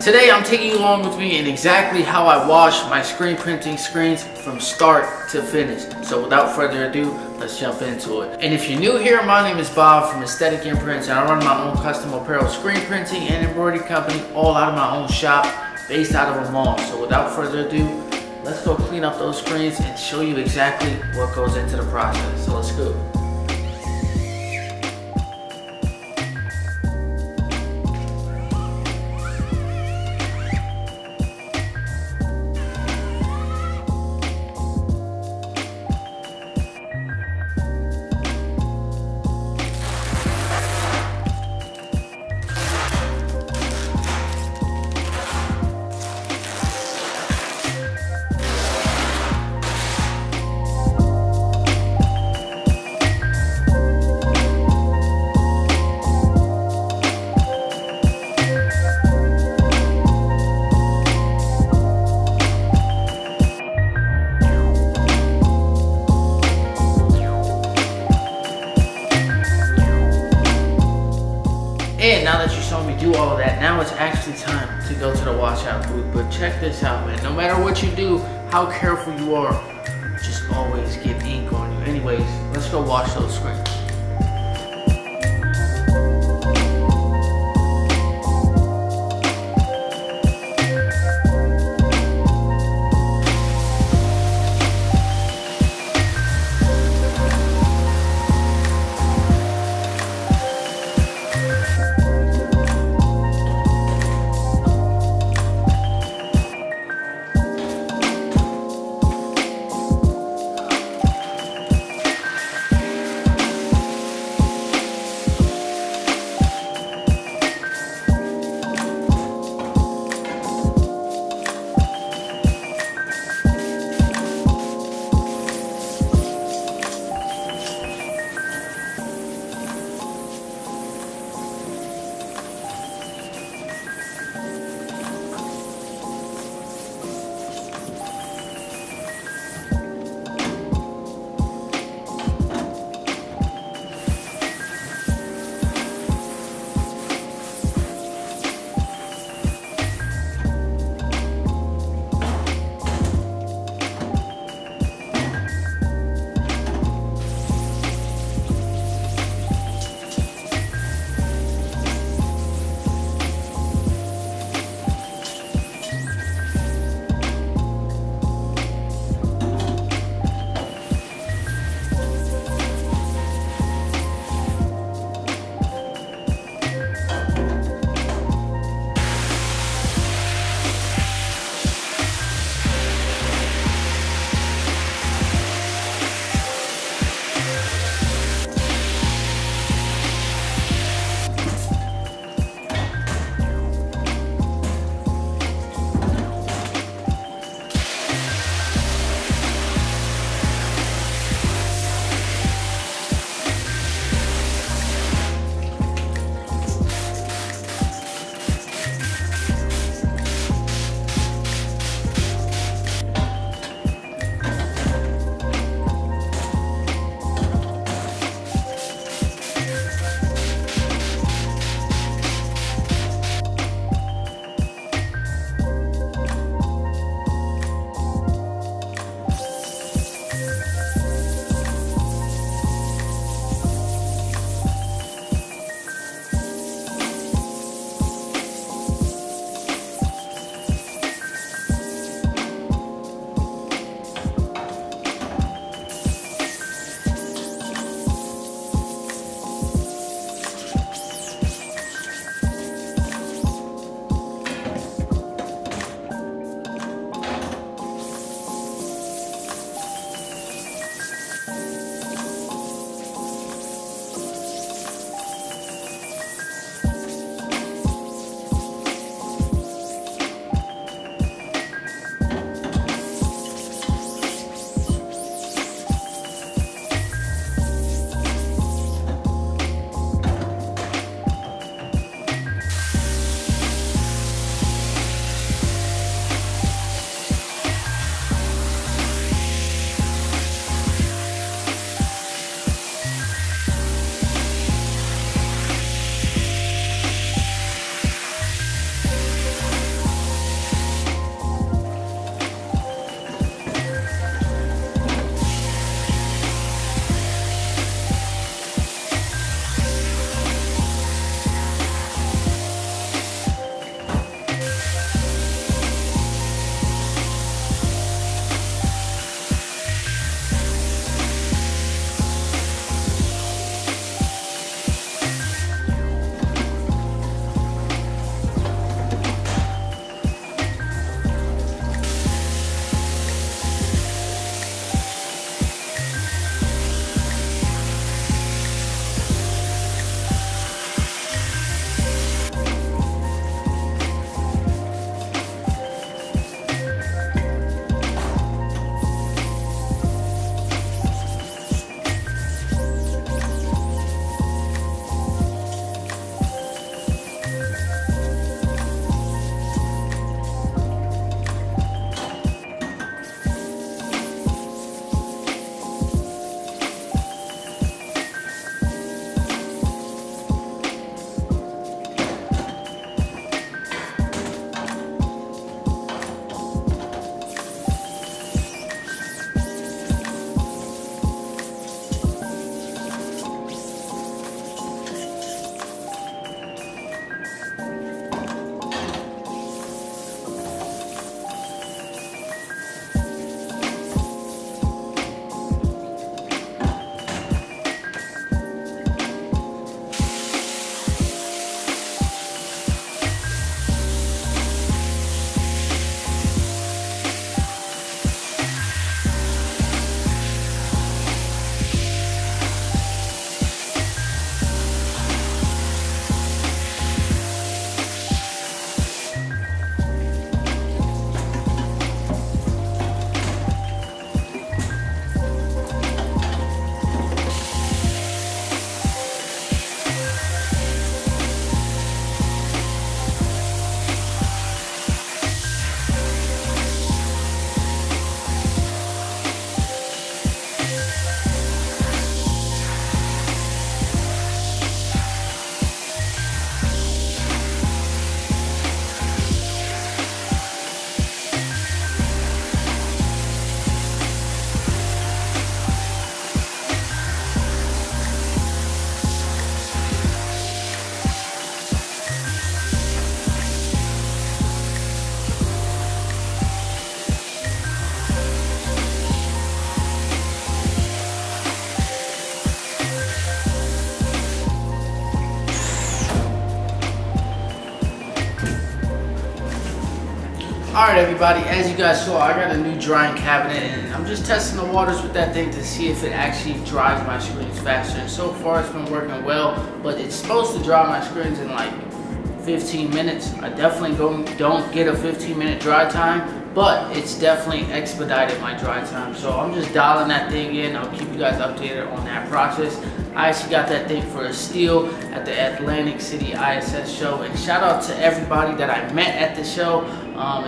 Today I'm taking you along with me in exactly how I wash my screen printing screens from start to finish. So without further ado, let's jump into it. And if you're new here, my name is Bob from Aesthetic Imprints, and I run my own custom apparel screen printing and embroidery company all out of my own shop based out of a mall. So without further ado, let's go clean up those screens and show you exactly what goes into the process. So let's go. And now that you saw me do all of that, now it's actually time to go to the washout booth. But check this out, man. No matter what you do, how careful you are, just always get ink on you. Anyways, let's go wash those screens. Alright everybody, as you guys saw, I got a new drying cabinet and I'm just testing the waters with that thing to see if it actually dries my screens faster. And so far it's been working well, but it's supposed to dry my screens in like 15 minutes. I definitely don't get a 15-minute dry time, but it's definitely expedited my dry time. So I'm just dialing that thing in. I'll keep you guys updated on that process. I actually got that thing for a steal at the Atlantic City ISS show, and shout out to everybody that I met at the show.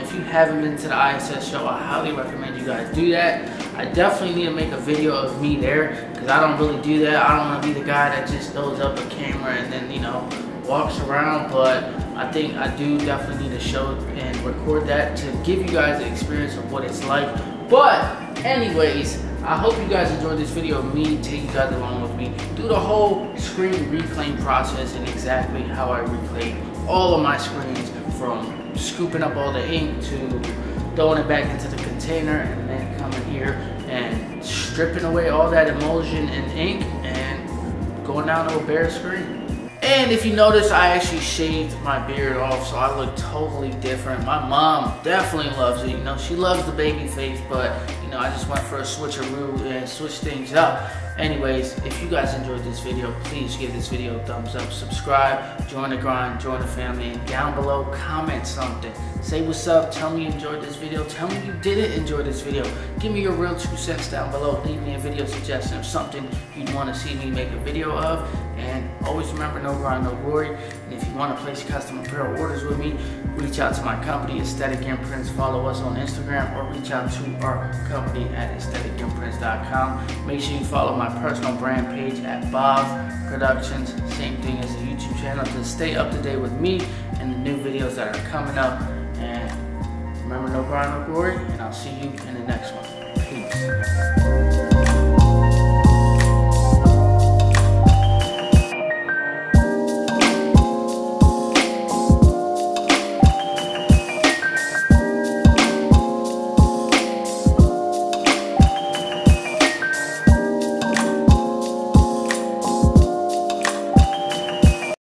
If you haven't been to the ISS show, I highly recommend you guys do that. I definitely need to make a video of me there because I don't really do that. I don't want to be the guy that just throws up a camera and then, you know, walks around, but I think I do definitely need to show and record that to give you guys the experience of what it's like. But anyways, I hope you guys enjoyed this video of me taking you guys along with me through the whole screen reclaim process and exactly how I reclaim all of my screens, from scooping up all the ink to throwing it back into the container and then coming here and stripping away all that emulsion and ink and going down to a bare screen. And if you notice, I actually shaved my beard off, so I look totally different. My mom definitely loves it. You know, she loves the baby face, but you know, I just went for a switcheroo and switch things up. Anyways, if you guys enjoyed this video, please give this video a thumbs up, subscribe, join the grind, join the family, and down below, comment something. Say what's up, tell me you enjoyed this video, tell me you didn't enjoy this video. Give me your real 2 cents down below, leave me a video suggestion of something you'd want to see me make a video of. And always remember, no grind, no glory. And if you want to place custom apparel orders with me, reach out to my company, Aesthetic Imprints. Follow us on Instagram or reach out to our company at aestheticimprints.com. Make sure you follow my personal brand page at BaavProductions. Same thing as the YouTube channel to stay up to date with me and the new videos that are coming up. And remember, no grind, no glory. And I'll see you in the next one. Peace.